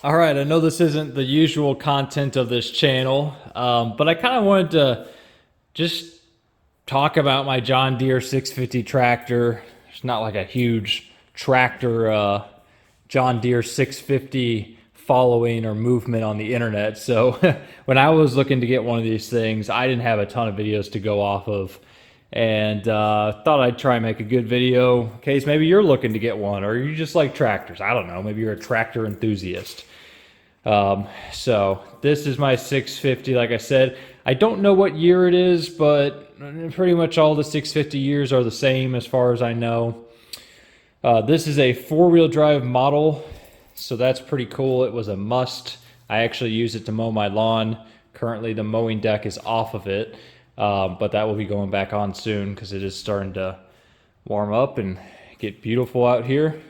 All right, I know this isn't the usual content of this channel, but I kind of wanted to just talk about my John Deere 650 tractor. It's not like a huge tractor John Deere 650 following or movement on the internet. So when I was looking to get one of these things, I didn't have a ton of videos to go off of, and thought I'd try and make a good video in case maybe you're looking to get one, or you just like tractors. I don't know, maybe you're a tractor enthusiast. So this is my 650. Like I said, I don't know what year it is, but pretty much all the 650 years are the same as far as I know. This is a four-wheel drive model, so that's pretty cool. It was a must. I actually use it to mow my lawn. Currently the mowing deck is off of it, but that will be going back on soon because it is starting to warm up and get beautiful out here.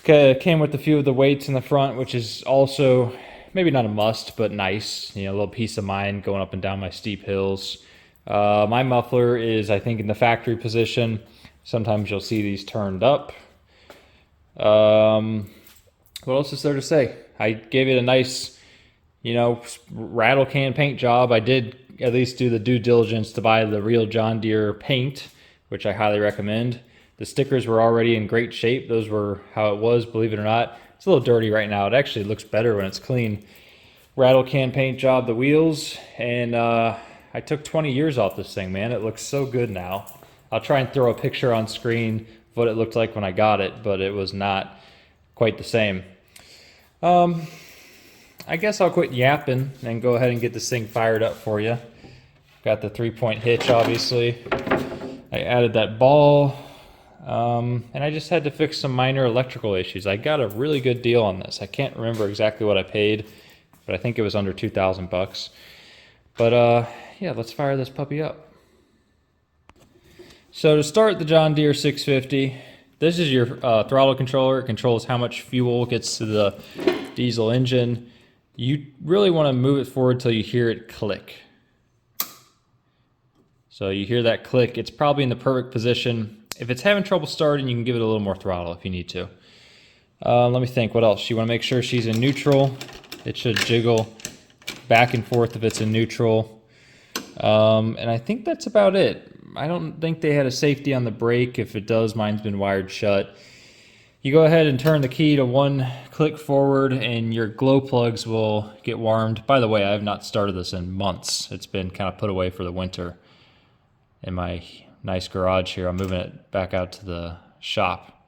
It came with a few of the weights in the front, which is also maybe not a must, but nice. You know, a little peace of mind going up and down my steep hills. My muffler is, I think, in the factory position. Sometimes you'll see these turned up. What else is there to say? I gave it a nice, rattle can paint job. I did at least do the due diligence to buy the real John Deere paint, which I highly recommend. The stickers were already in great shape. Those were how it was, believe it or not. It's a little dirty right now. It actually looks better when it's clean. Rattle can paint job the wheels, and I took 20 years off this thing, man. It looks so good now. I'll try and throw a picture on screen of what it looked like when I got it, but it was not quite the same. I guess I'll quit yapping and go ahead and get this thing fired up for you. Got the 3-point hitch, obviously. I added that ball. And I just had to fix some minor electrical issues. I got a really good deal on this. I can't remember exactly what I paid, but I think it was under 2,000 bucks. But yeah, let's fire this puppy up. So to start the John Deere 650, this is your throttle controller. It controls how much fuel gets to the diesel engine. You really want to move it forward till you hear it click. So you hear that click, it's probably in the perfect position. If it's having trouble starting, you can give it a little more throttle if you need to. Let me think, what else? You want to make sure she's in neutral. It should jiggle back and forth if it's in neutral. And I think that's about it. I don't think they had a safety on the brake. If it does, mine's been wired shut. You go ahead and turn the key to one click forward and your glow plugs will get warmed. By the way, I have not started this in months. It's been kind of put away for the winter in my nice garage here. I'm moving it back out to the shop.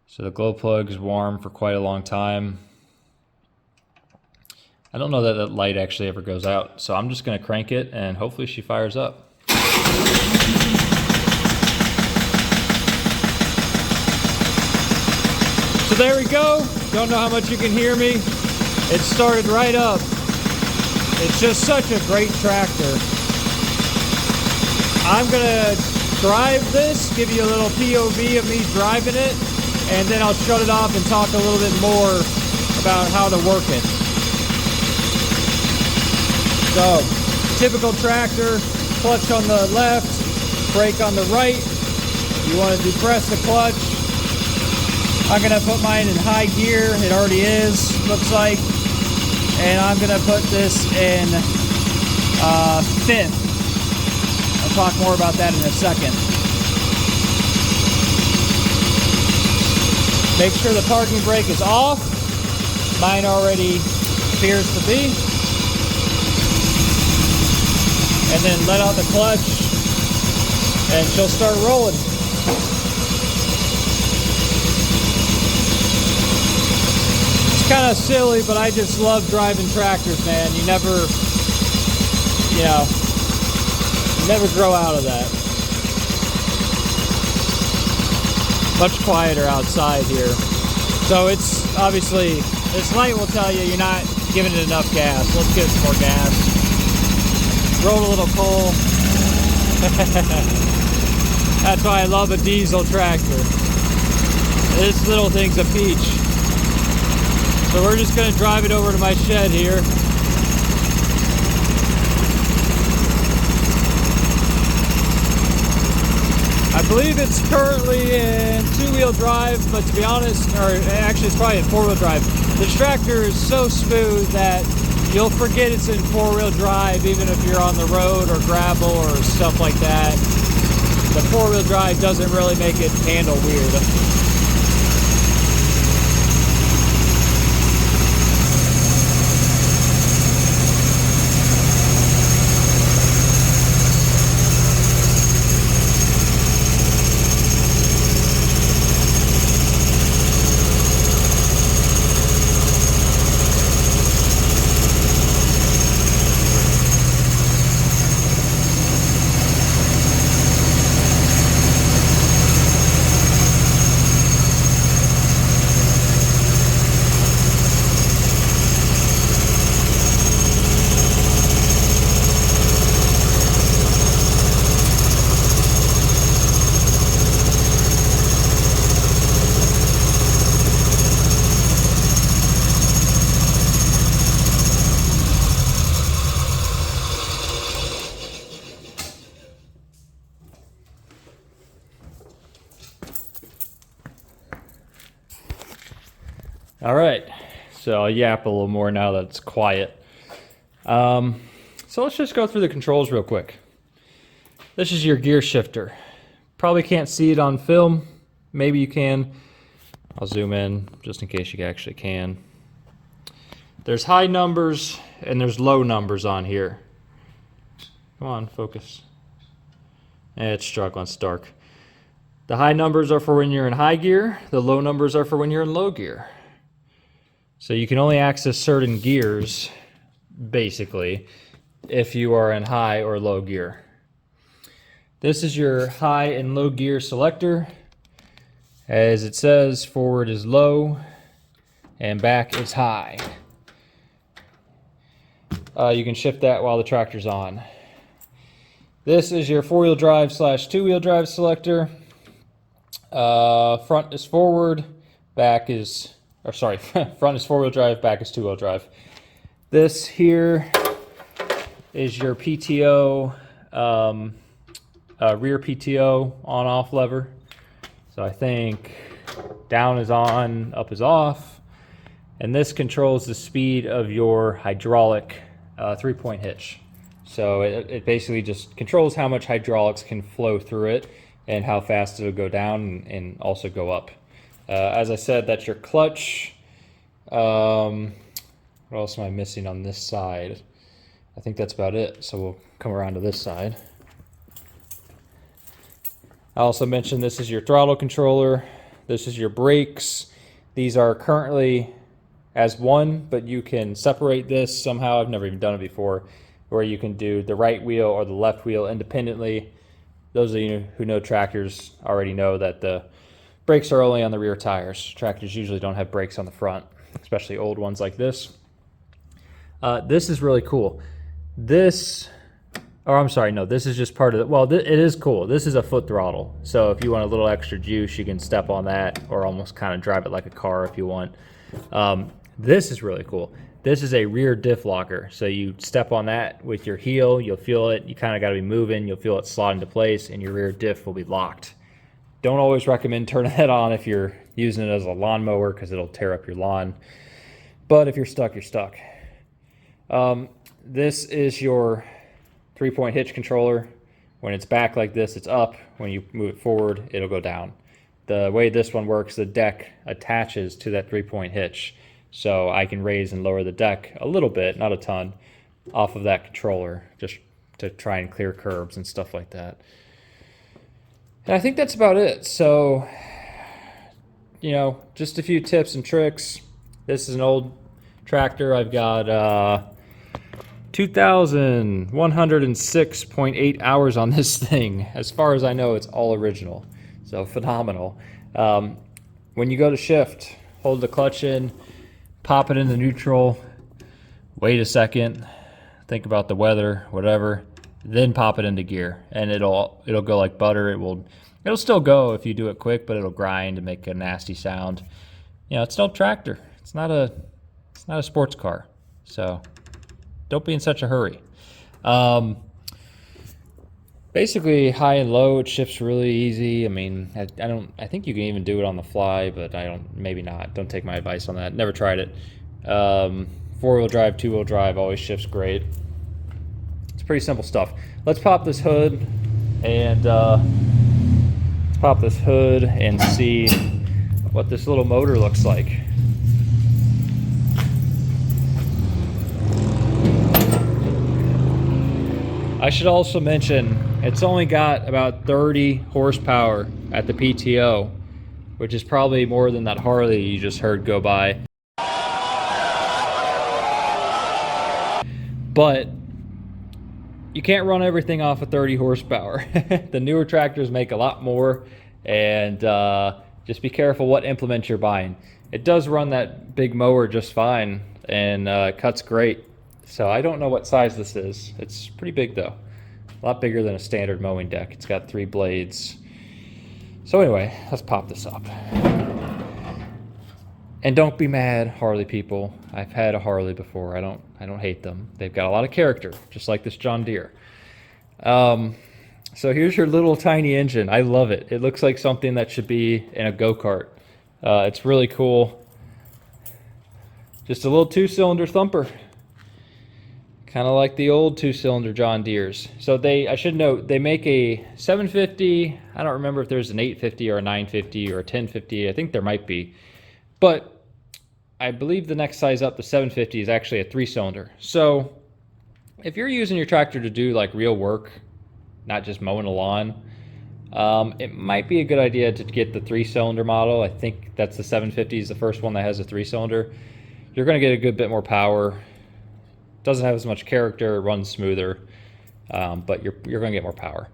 So the glow plug is warm for quite a long time. I don't know that that light actually ever goes out, so I'm just going to crank it and hopefully she fires up. So there we go. Don't know how much you can hear me. It started right up. It's just such a great tractor. I'm gonna drive this, give you a little POV of me driving it, and then I'll shut it off and talk a little bit more about how to work it. So, typical tractor, clutch on the left, brake on the right. You want to depress the clutch. I'm gonna put mine in high gear. It already is, looks like. And I'm gonna put this in fifth. I'll talk more about that in a second. Make sure the parking brake is off. Mine already appears to be. And then let out the clutch and she'll start rolling. It's kind of silly, but I just love driving tractors, man. You never grow out of that. Much quieter outside here. So it's obviously, this light will tell you you're not giving it enough gas. Let's get some more gas. Roll a little coal. That's why I love a diesel tractor. This little thing's a peach. So we're just gonna drive it over to my shed here. I believe it's currently in 2-wheel drive, but to be honest, or actually it's probably in 4-wheel drive. This tractor is so smooth that you'll forget it's in 4-wheel drive even if you're on the road or gravel or stuff like that. The 4-wheel drive doesn't really make it handle weird. All right, so I'll yap a little more now that it's quiet. So let's just go through the controls real quick. This is your gear shifter. Probably can't see it on film. Maybe you can. I'll zoom in just in case you actually can. There's high numbers and there's low numbers on here. Come on, focus. It's struggling, it's dark. The high numbers are for when you're in high gear. The low numbers are for when you're in low gear. So you can only access certain gears, basically, if you are in high or low gear. This is your high and low gear selector. As it says, forward is low and back is high. You can shift that while the tractor's on. This is your 4-wheel drive / 2-wheel drive selector. Front is forward, back is... front is 4-wheel drive, back is 2-wheel drive. This here is your PTO, rear PTO on-off lever. So I think down is on, up is off. And this controls the speed of your hydraulic 3-point hitch. So it basically just controls how much hydraulics can flow through it and how fast it'll go down and also go up. As I said, that's your clutch. What else am I missing on this side? I think that's about it. So we'll come around to this side. I also mentioned this is your throttle controller. This is your brakes. These are currently as one, but you can separate this somehow. I've never even done it before, where you can do the right wheel or the left wheel independently. Those of you who know tractors already know that the brakes are only on the rear tires. Tractors usually don't have brakes on the front, especially old ones like this. This is really cool. This is just part of it. Well, it is cool. This is a foot throttle. So if you want a little extra juice, you can step on that or almost kind of drive it like a car if you want. This is really cool. This is a rear diff locker. So you step on that with your heel, you'll feel it. You kind of got to be moving. You'll feel it slot into place and your rear diff will be locked. Don't always recommend turning that on if you're using it as a lawnmower because it'll tear up your lawn. But if you're stuck, you're stuck. This is your 3-point hitch controller. When it's back like this, it's up. When you move it forward, it'll go down. The way this one works, the deck attaches to that 3-point hitch. So I can raise and lower the deck a little bit, not a ton, off of that controller, just to try and clear curbs and stuff like that. And I think that's about it. So, you know, just a few tips and tricks. This is an old tractor. I've got 2,106.8 hours on this thing. As far as I know, it's all original. So phenomenal. When you go to shift, hold the clutch in, pop it into neutral, wait a second, think about the weather, whatever, then pop it into gear, and it'll go like butter. It'll still go if you do it quick, but it'll grind and make a nasty sound. You know, it's no tractor. It's not a sports car. So don't be in such a hurry. Basically, high and low, it shifts really easy. I mean, I think you can even do it on the fly, but maybe not. Don't take my advice on that. Never tried it. Um, Four-wheel drive, two-wheel drive always shifts great. It's pretty simple stuff. Let's pop this hood and see what this little motor looks like. I should also mention it's only got about 30 horsepower at the PTO, which is probably more than that Harley you just heard go by. But you can't run everything off of 30 horsepower. The newer tractors make a lot more, and just be careful what implement you're buying. It does run that big mower just fine, and cuts great. So I don't know what size this is. It's pretty big though. A lot bigger than a standard mowing deck. It's got 3 blades. So anyway, let's pop this up. And don't be mad, Harley people. I've had a Harley before. I don't hate them. They've got a lot of character, just like this John Deere. So here's your little tiny engine. I love it. It looks like something that should be in a go-kart. It's really cool. Just a little 2-cylinder thumper. Kind of like the old 2-cylinder John Deeres. So I should note, they make a 750. I don't remember if there's an 850 or a 950 or a 1050. I think there might be. But I believe the next size up, the 750, is actually a 3-cylinder. So if you're using your tractor to do like real work, not just mowing a lawn, it might be a good idea to get the 3-cylinder model. I think that's the 750 is the first one that has a 3-cylinder. You're going to get a good bit more power. Doesn't have as much character, it runs smoother, but you're going to get more power.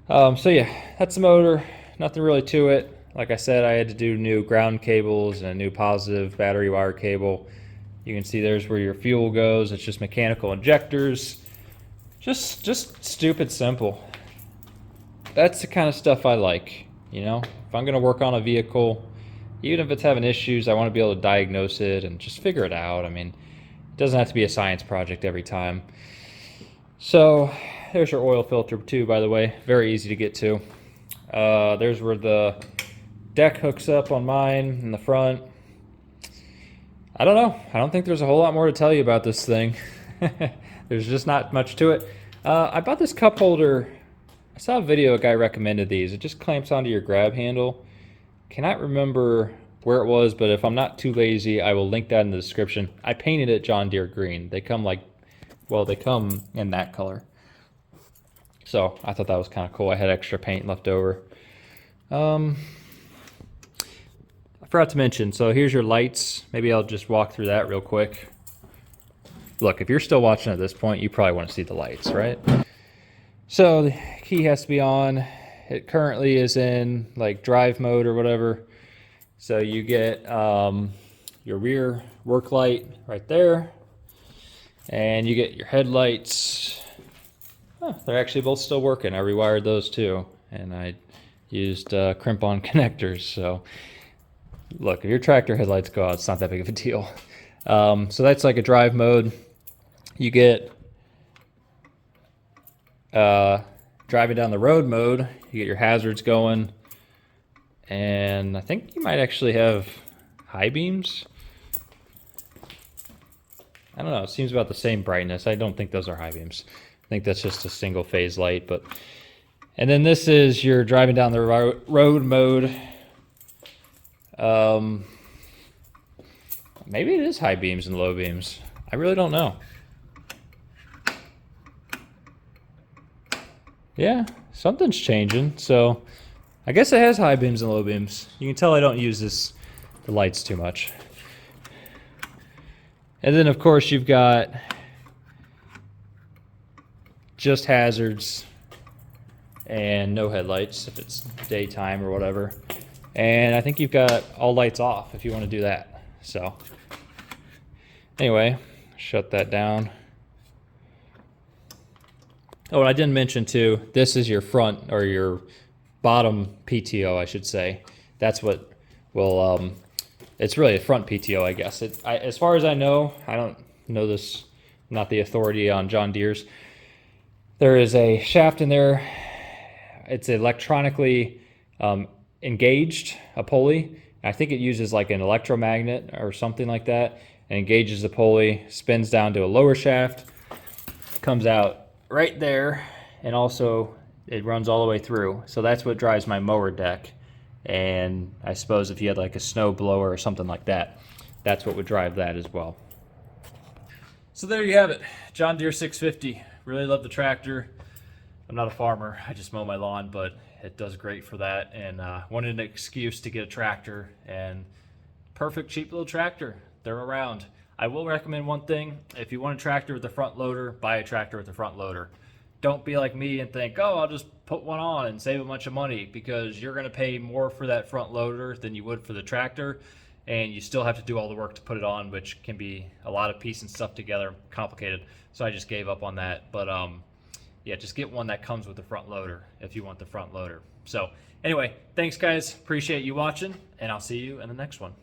So yeah, that's the motor. Nothing really to it. Like I said, I had to do new ground cables and a new positive battery wire cable. You can see there's where your fuel goes. It's just mechanical injectors. Just stupid simple. That's the kind of stuff I like. You know, if I'm going to work on a vehicle, even if it's having issues, I want to be able to diagnose it and just figure it out. I mean, it doesn't have to be a science project every time. So there's your oil filter too, by the way. Very easy to get to. There's where the deck hooks up on mine in the front. I don't know. I don't think there's a whole lot more to tell you about this thing. There's just not much to it. I bought this cup holder. I saw a video a guy recommended these. It just clamps onto your grab handle. Cannot remember where it was, but if I'm not too lazy, I will link that in the description. I painted it John Deere green. They come they come in that color. So I thought that was kind of cool. I had extra paint left over. I forgot to mention, so here's your lights. Maybe I'll just walk through that real quick. Look, if you're still watching at this point, you probably want to see the lights, right? So the key has to be on. It currently is in like drive mode or whatever. So you get your rear work light right there. And you get your headlights. Oh, they're actually both still working. I rewired those too. And I used crimp-on connectors. So look, if your tractor headlights go out, it's not that big of a deal. So that's like a drive mode. You get driving down the road mode. You get your hazards going. And I think you might actually have high beams. I don't know, it seems about the same brightness. I don't think those are high beams. I think that's just a single phase light. And then this is your driving down the road mode. Maybe it is high beams and low beams. I really don't know. Yeah, something's changing. So I guess it has high beams and low beams. You can tell I don't use the lights too much. And then of course you've got just hazards and no headlights if it's daytime or whatever. And I think you've got all lights off if you want to do that. So anyway, shut that down. Oh, and I didn't mention too, this is your front or your bottom PTO, I should say. That's what will, it's really a front PTO, I guess. As far as I know, I don't know this, not the authority on John Deere's. There is a shaft in there. It's electronically engaged, a pulley. I think it uses like an electromagnet or something like that, and engages the pulley, spins down to a lower shaft, comes out right there, and also it runs all the way through. So that's what drives my mower deck. And I suppose if you had like a snow blower or something like that, that's what would drive that as well. So there you have it, John Deere 650. Really love the tractor. I'm not a farmer, I just mow my lawn, but it does great for that, and wanted an excuse to get a tractor, and perfect cheap little tractor. They're around. I will recommend one thing: if you want a tractor with a front loader, buy a tractor with a front loader. Don't be like me and think, oh, I'll just put one on and save a bunch of money, because you're going to pay more for that front loader than you would for the tractor, and you still have to do all the work to put it on, which can be a lot of piecing stuff together, complicated. So I just gave up on that. But yeah, just get one that comes with the front loader if you want the front loader. So anyway, thanks guys, appreciate you watching, and I'll see you in the next one.